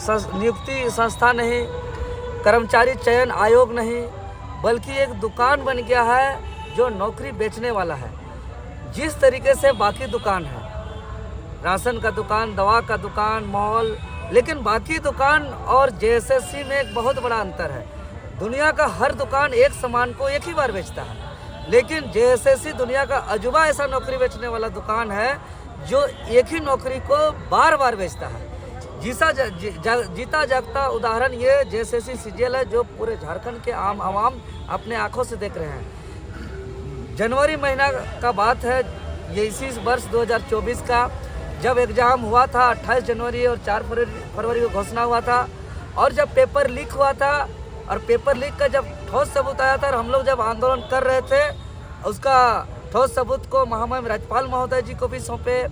नियुक्ति संस्था नहीं, कर्मचारी चयन आयोग नहीं, बल्कि एक दुकान बन गया है जो नौकरी बेचने वाला है। जिस तरीके से बाकी दुकान है, राशन का दुकान, दवा का दुकान, मॉल, लेकिन बाकी दुकान और जेएसएससी में एक बहुत बड़ा अंतर है। दुनिया का हर दुकान एक सामान को एक ही बार बेचता है, लेकिन जेएसएससी दुनिया का अजूबा ऐसा नौकरी बेचने वाला दुकान है जो एक ही नौकरी को बार बार बेचता है। जीता जागता उदाहरण ये जेएसएससी सीजीएल है, जो पूरे झारखंड के आम आवाम अपने आंखों से देख रहे हैं। जनवरी महीना का बात है, ये इसी वर्ष 2024 का, जब एग्ज़ाम हुआ था 28 जनवरी और 4 फरवरी को घोषणा हुआ था, और जब पेपर लीक हुआ था और पेपर लीक का जब ठोस सबूत आया था और हम लोग जब आंदोलन कर रहे थे, उसका ठोस सबूत को महामहिम राज्यपाल महोदय जी को भी सौंपे,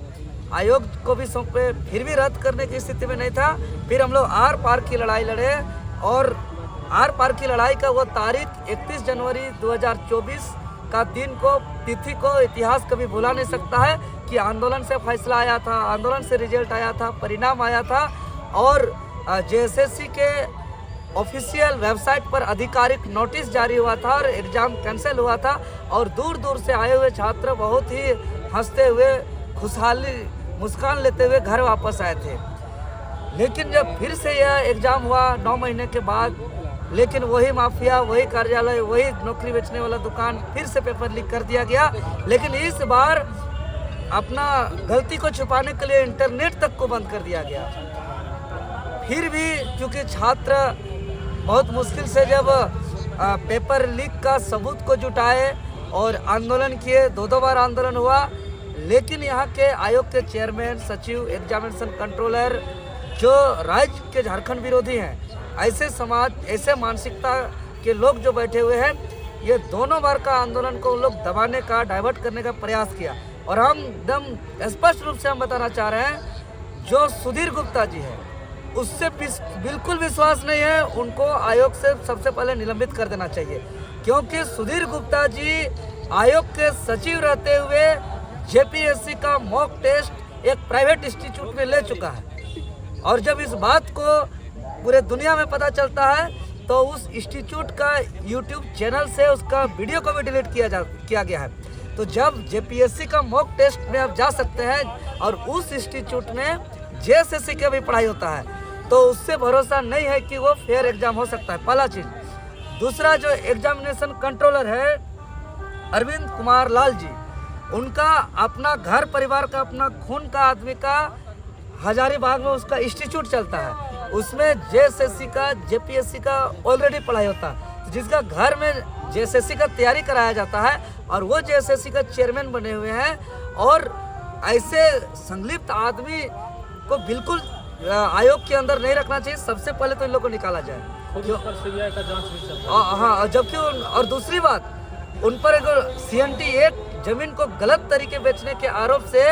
आयोग को भी सौंपे, फिर भी रद्द करने की स्थिति में नहीं था। फिर हम लोग आर पार की लड़ाई लड़े, और आर पार की लड़ाई का वो तारीख 31 जनवरी 2024 का दिन को, तिथि को इतिहास कभी भुला नहीं सकता है कि आंदोलन से फैसला आया था, आंदोलन से रिजल्ट आया था, परिणाम आया था, और जेएसएससी के ऑफिशियल वेबसाइट पर आधिकारिक नोटिस जारी हुआ था और एग्ज़ाम कैंसिल हुआ था, और दूर दूर से आए हुए छात्र बहुत ही हंसते हुए, खुशहाली मुस्कान लेते हुए घर वापस आए थे। लेकिन जब फिर से यह एग्ज़ाम हुआ 9 महीने के बाद, लेकिन वही माफिया, वही कार्यालय, वही नौकरी बेचने वाला दुकान, फिर से पेपर लीक कर दिया गया। लेकिन इस बार अपना गलती को छुपाने के लिए इंटरनेट तक को बंद कर दिया गया। फिर भी क्योंकि छात्र बहुत मुश्किल से जब पेपर लीक का सबूत को जुटाए और आंदोलन किए, 2 बार आंदोलन हुआ, लेकिन यहाँ के आयोग के चेयरमैन, सचिव, एग्जामिनेशन कंट्रोलर, जो राज्य के झारखंड विरोधी हैं, ऐसे समाज, ऐसे मानसिकता के लोग जो बैठे हुए हैं, ये दोनों बार का आंदोलन को लोग दबाने का, डाइवर्ट करने का प्रयास किया। और हम एकदम स्पष्ट रूप से हम बताना चाह रहे हैं, जो सुधीर गुप्ता जी हैं, उससे बिल्कुल विश्वास नहीं है। उनको आयोग से सबसे पहले निलंबित कर देना चाहिए, क्योंकि सुधीर गुप्ता जी आयोग के सचिव रहते हुए जेपीएससी का मॉक टेस्ट एक प्राइवेट इंस्टीट्यूट में ले चुका है, और जब इस बात को पूरे दुनिया में पता चलता है तो उस इंस्टीट्यूट का यूट्यूब चैनल से उसका वीडियो को भी डिलीट किया गया है। तो जब जेपीएससी का मॉक टेस्ट में आप जा सकते हैं और उस इंस्टीट्यूट में जेएसएससी की भी पढ़ाई होता है, तो उससे भरोसा नहीं है कि वो फेयर एग्जाम हो सकता है, पहला चीज़। दूसरा, जो एग्जामिनेशन कंट्रोलर है अरविंद कुमार लाल जी, उनका अपना घर परिवार का, अपना खून का आदमी का हजारीबाग में उसका इंस्टीट्यूट चलता है, उसमें जेएसएससी का, जेपीएससी का ऑलरेडी पढ़ाई होता है, जिसका घर में जेएसएससी का तैयारी कराया जाता है, और वो जेएसएससी का चेयरमैन बने हुए हैं। और ऐसे संलिप्त आदमी को बिल्कुल आयोग के अंदर नहीं रखना चाहिए। सबसे पहले तो इन लोगों को निकाला जाए, सीबीआई का जांच भी चल रहा है। हाँ, जबकि और दूसरी बात, उन पर एक सीएनटी 1 जमीन को गलत तरीके बेचने के आरोप से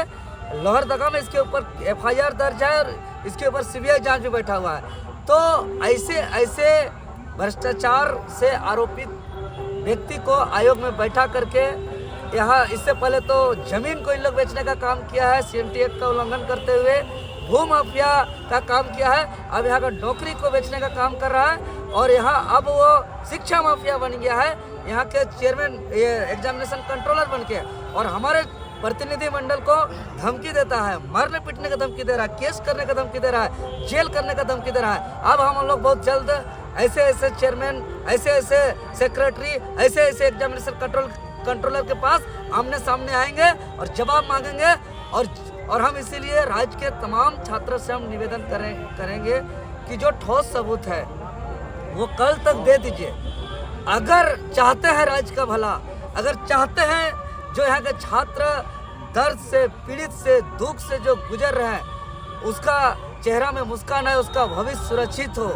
लोहरदगा में इसके ऊपर एफआईआर दर्ज है, और इसके ऊपर सीबीआई जांच भी बैठा हुआ है। तो ऐसे भ्रष्टाचार से आरोपित व्यक्ति को आयोग में बैठा करके, यहाँ इससे पहले तो जमीन को इन लोग बेचने का काम किया है, सीएनटी 1 का उल्लंघन करते हुए भू माफिया का काम किया है, अब यहाँ का नौकरी को बेचने का काम कर रहा है, और यहाँ अब वो शिक्षा माफिया बन गया है, यहाँ के चेयरमैन, ये एग्जामिनेशन कंट्रोलर बन के, और हमारे प्रतिनिधि मंडल को धमकी देता है, मारने पीटने का धमकी दे रहा है, केस करने का धमकी दे रहा है, जेल करने का धमकी दे रहा है। अब हम लोग बहुत जल्द ऐसे चेयरमैन, ऐसे सेक्रेटरी, ऐसे एग्जामिनेशन कंट्रोलर के पास आमने सामने आएंगे और जवाब मांगेंगे। और हम इसीलिए राज्य के तमाम छात्रों से हम निवेदन करेंगे कि जो ठोस सबूत है वो कल तक दे दीजिए। अगर चाहते हैं राज्य का भला, अगर चाहते हैं जो यहाँ के छात्र दर्द से, पीड़ित से, दुख से जो गुजर रहे हैं, उसका चेहरा में मुस्कान है, उसका भविष्य सुरक्षित हो,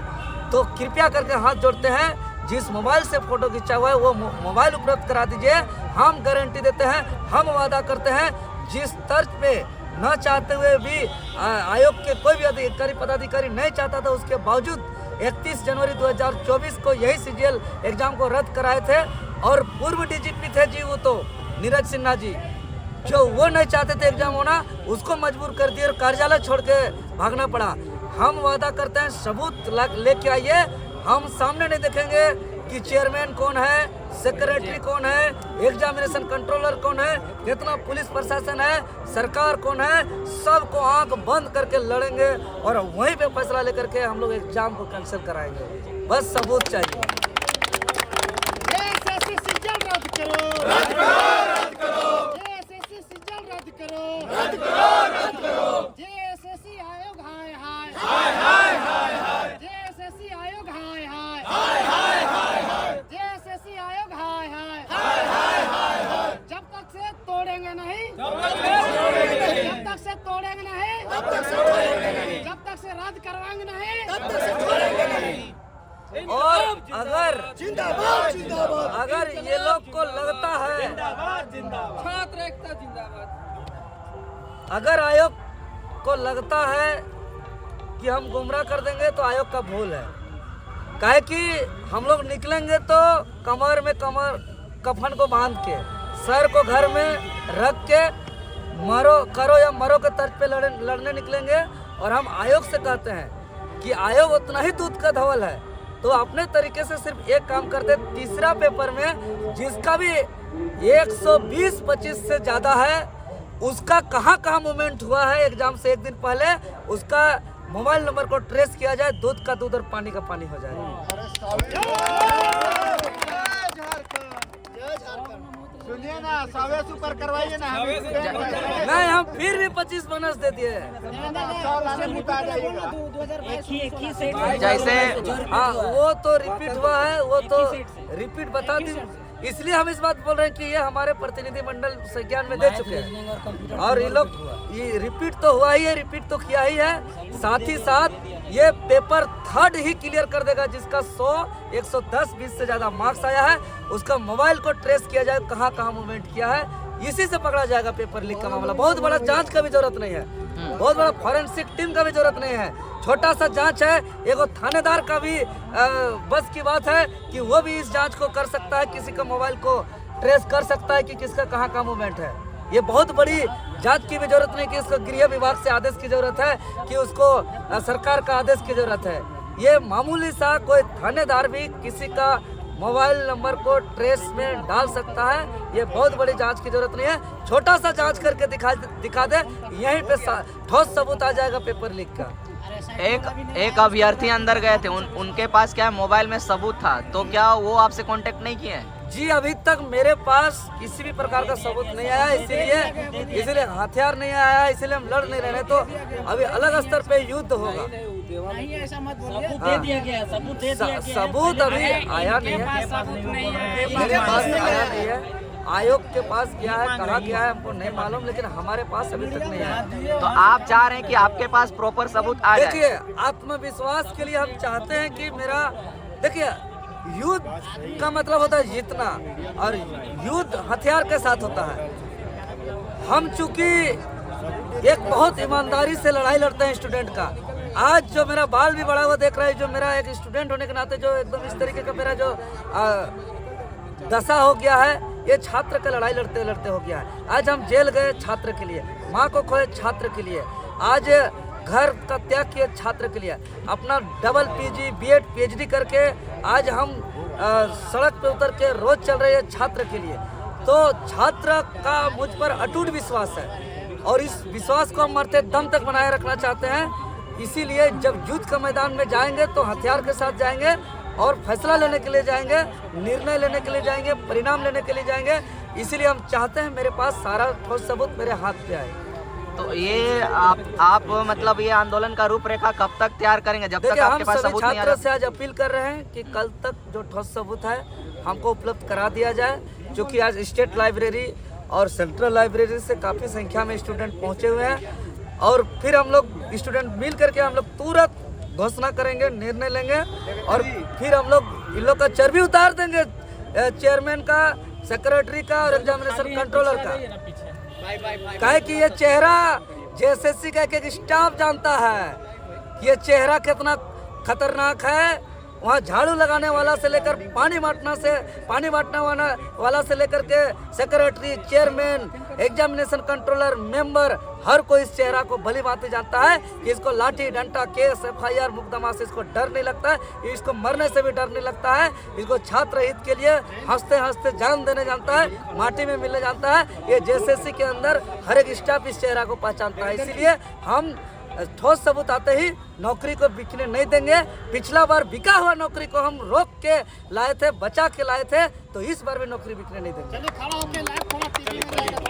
तो कृपया करके हाथ जोड़ते हैं, जिस मोबाइल से फोटो खींचा हुआ है वो मोबाइल उपलब्ध करा दीजिए। हम गारंटी देते हैं, हम वादा करते हैं, जिस तर्ज पे न चाहते हुए भी आयोग के कोई भी अधिकारी पदाधिकारी नहीं चाहता था, उसके बावजूद 31 जनवरी 2024 को यही सीजीएल एग्जाम को रद्द कराए थे। और पूर्व डीजीपी थे जी, वो तो नीरज सिन्हा जी, जो वो नहीं चाहते थे एग्जाम होना, उसको मजबूर कर दिया और कार्यालय छोड़ के भागना पड़ा। हम वादा करते हैं सबूत लेके आइए। हम सामने नहीं देखेंगे कि चेयरमैन कौन है, सेक्रेटरी कौन है, एग्जामिनेशन कंट्रोलर कौन है, कितना पुलिस प्रशासन है, सरकार कौन है, सबको आंख बंद करके लड़ेंगे और वहीं पे फैसला लेकर के हम लोग एग्जाम को कैंसिल कराएंगे। बस सबूत चाहिए। जब तक से रद्द करवाएंगे नहीं, तब तक से छोड़ेंगे नहीं। और अगर ये लोग को लगता है, छात्र एकता जिंदाबाद। अगर आयोग को लगता है कि हम गुमराह कर देंगे तो आयोग का भूल है। काहे कि हम लोग निकलेंगे तो कमर में कफन को बांध के, सर को घर में रख के मरो करो या मरो के तर्ज पे लड़ने निकलेंगे। और हम आयोग से कहते हैं कि आयोग उतना ही दूध का धवल है, तो अपने तरीके से सिर्फ एक काम करते, तीसरा पेपर में जिसका भी 120-25 से ज़्यादा है, उसका कहाँ मूवमेंट हुआ है एग्जाम से एक दिन पहले, उसका मोबाइल नंबर को ट्रेस किया जाए, दूध का दूध और पानी का पानी हो जाए। सुनिए ना, 100 ऊपर करवाइए ना। नहीं, हम फिर भी 25 बोनस दे दिए। जैसे हाँ, वो तो रिपीट हुआ है, वो तो रिपीट बता दी। इसलिए हम इस बात बोल रहे हैं कि ये हमारे प्रतिनिधि मंडल संज्ञान में दे चुके हैं और ये लोग ये रिपीट तो हुआ ही है, रिपीट तो किया ही है। साथ ही साथ ये पेपर थर्ड ही क्लियर कर देगा जिसका 100, 110, 20 से ज़्यादा मार्क्स आया है, उसका मोबाइल को ट्रेस किया जाए कहाँ मूवमेंट किया है, इसी से पकड़ा जाएगा पेपर लीक का मामला। बहुत बड़ा जांच का भी जरूरत नहीं है, बहुत बड़ा फॉरेंसिक टीम का भी जरूरत नहीं है, छोटा सा जांच है। एगो थानेदार का भी बस की बात है कि वो भी इस जांच को कर सकता है, किसी का मोबाइल को ट्रेस कर सकता है कि किसका कहाँ का मूवमेंट है। ये बहुत बड़ी जांच की भी जरूरत नहीं कि इसको गृह विभाग से आदेश की जरूरत है, कि उसको सरकार का आदेश की जरूरत है। ये मामूली सा कोई थानेदार भी किसी का मोबाइल नंबर को ट्रेस में डाल सकता है। ये बहुत बड़ी जांच की जरूरत नहीं है, छोटा सा जांच करके दिखा दे, यहीं पे ठोस सबूत आ जाएगा पेपर लीक का। एक अभ्यर्थी अंदर गए थे, उनके पास क्या मोबाइल में सबूत था, तो क्या वो आपसे कांटेक्ट नहीं किए? जी, अभी तक मेरे पास किसी भी प्रकार का सबूत नहीं आया, इसीलिए हथियार नहीं आया, इसीलिए हम लड़ नहीं रहे। तो अभी अलग स्तर पे युद्ध होगा। नहीं, ऐसा मत बोलिए। हाँ। दे दिया गया, सबूत दे दिया गया। सबूत अभी आया नहीं है, सबूत नहीं है, मेरे पास आया नहीं है। आयोग के पास गया है, कहाँ गया है हमको नहीं मालूम, लेकिन हमारे पास अभी तक नहीं आया। तो आप चाह रहे हैं कि आपके पास प्रॉपर सबूत आ जाए? देखिए, आत्मविश्वास के लिए हम चाहते हैं कि देखिए, युद्ध का मतलब होता है जीतना, और युद्ध हथियार के साथ होता है। हम चूंकि एक बहुत ईमानदारी से लड़ाई लड़ते हैं स्टूडेंट का। आज जो मेरा बाल भी बड़ा हुआ देख रहा है, जो मेरा एक स्टूडेंट होने के नाते जो एकदम इस तरीके का मेरा जो दशा हो गया है, ये छात्र का लड़ाई लड़ते लड़ते हो गया है। आज हम जेल गए छात्र के लिए, माँ को खोए छात्र के लिए, आज घर का त्याग किए छात्र के लिए, अपना डबल पीजी, बीएड, पीएचडी करके आज हम सड़क पे उतर के रोज चल रहे हैं छात्र के लिए। तो छात्र का मुझ पर अटूट विश्वास है और इस विश्वास को हम मरते दम तक बनाए रखना चाहते हैं। इसीलिए जब युद्ध के मैदान में जाएंगे तो हथियार के साथ जाएंगे और फैसला लेने के लिए जाएंगे, निर्णय लेने के लिए जाएंगे, परिणाम लेने के लिए जाएंगे। इसीलिए हम चाहते हैं मेरे पास सारा ठोस सबूत मेरे हाथ पे आए। तो ये आप मतलब ये आंदोलन का रूपरेखा कब तक तैयार करेंगे, जब तक आपके पास सबूत नहीं आ छात्रों से आज अपील कर रहे हैं कि कल तक जो ठोस सबूत है हमको उपलब्ध करा दिया जाए। क्योंकि आज स्टेट लाइब्रेरी और सेंट्रल लाइब्रेरी से काफ़ी संख्या में स्टूडेंट पहुंचे हुए हैं और फिर हम लोग स्टूडेंट मिल करके हम लोग तुरंत घोषणा करेंगे, निर्णय लेंगे और फिर हम लोग इन लोग का चर्बी उतार देंगे, चेयरमैन का, सेक्रेटरी का और एग्जामिनेशन कंट्रोलर का। काहे कि ये चेहरा जेएसएससी का एक स्टाफ जानता है, ये चेहरा कितना खतरनाक है, वहाँ झाड़ू लगाने वाला से लेकर पानी बांटने वाला से लेकर के secretary, chairman, examination controller, member, हर कोई इस चेहरा को भली भांति जानता है कि इसको लाठी डंडा, केस, FIR, मुकदमा से इसको डर नहीं लगता है, इसको मरने से भी डर नहीं लगता है, इसको छात्र हित के लिए हंसते हंसते जान देने जानता है, माटी में मिलने जानता है। ये JSSC के अंदर हर एक स्टाफ इस चेहरा को पहचानता है। इसीलिए हम ठोस सबूत आते ही नौकरी को बिकने नहीं देंगे। पिछला बार बिका हुआ नौकरी को हम रोक के लाए थे, बचा के लाए थे, तो इस बार भी नौकरी बिकने नहीं देंगे। चलिए खड़ा होके लाइव थोड़ा टीवी में रहेगा।